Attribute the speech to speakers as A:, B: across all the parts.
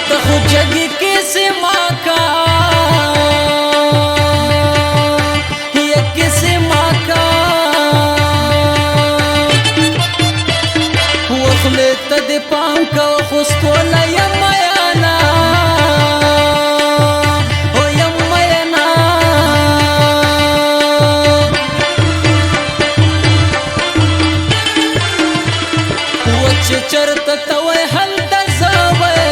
A: ته خو جګې کیسې ما کا یا کیسې ما کا وخلې ته دې پام کا خو ستوله یم میانا او یم میانا وچې چرته ته وای هلته زه وای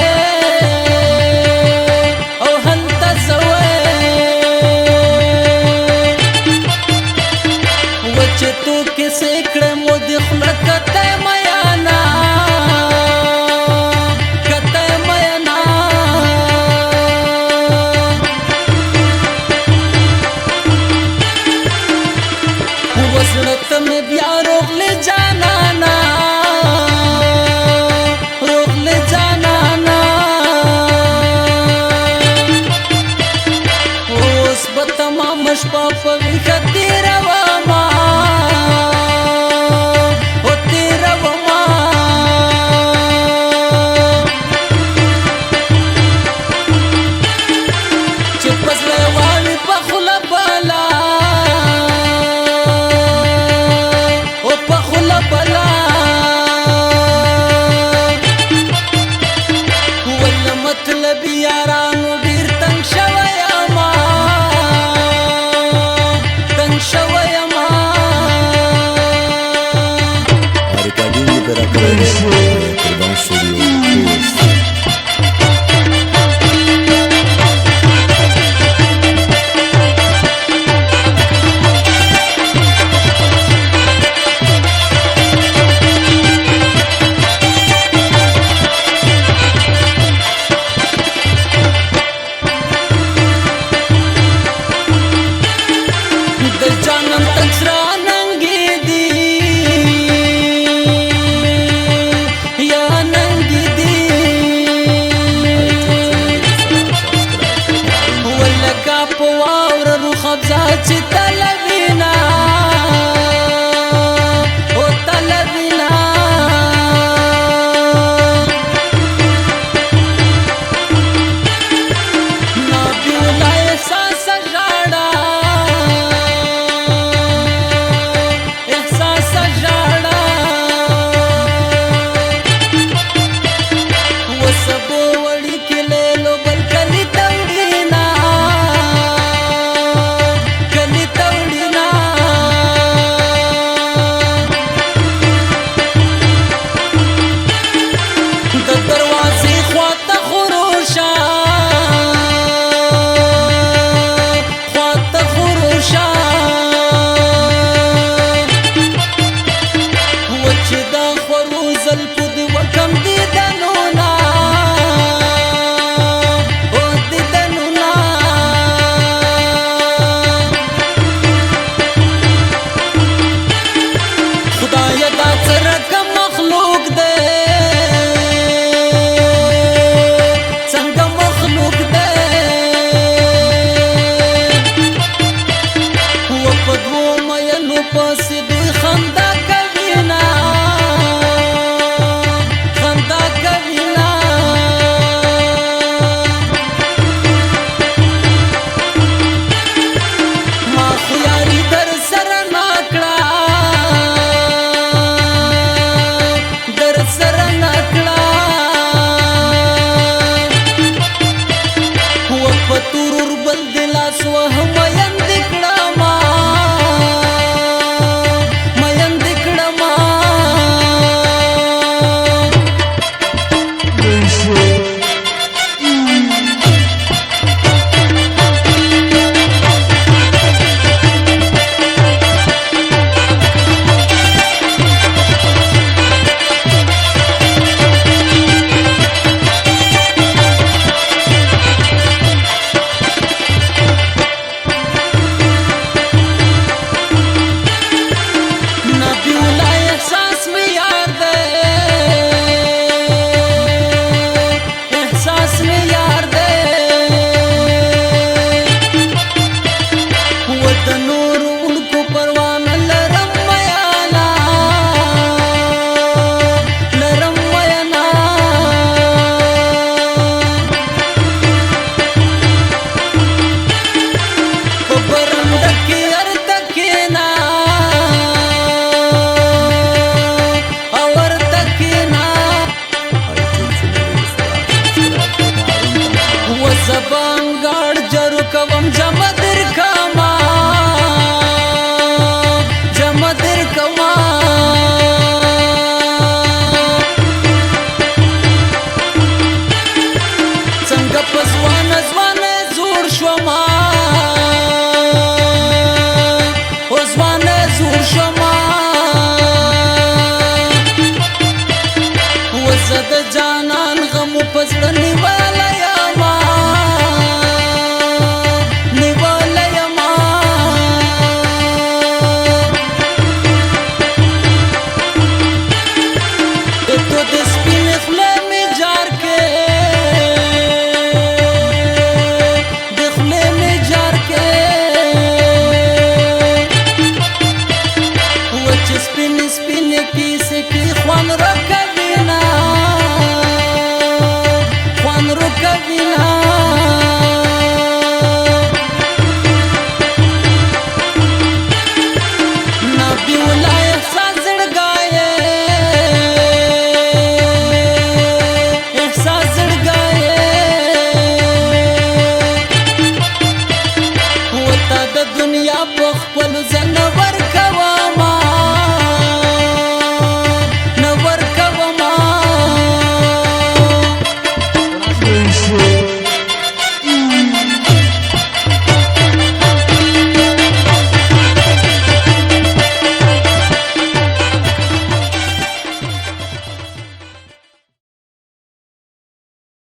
A: کوم جمع در کما جمع در کما څنګه پسوان ځوان زور شوما او ځوان زور شوما وزد جانان غم پزړه نیواله یما نیواله یما ته د سپین خله می جار کې د خله می جار کې و چې سپین سپین کیسه کې خوان راکوي خوان رو کوي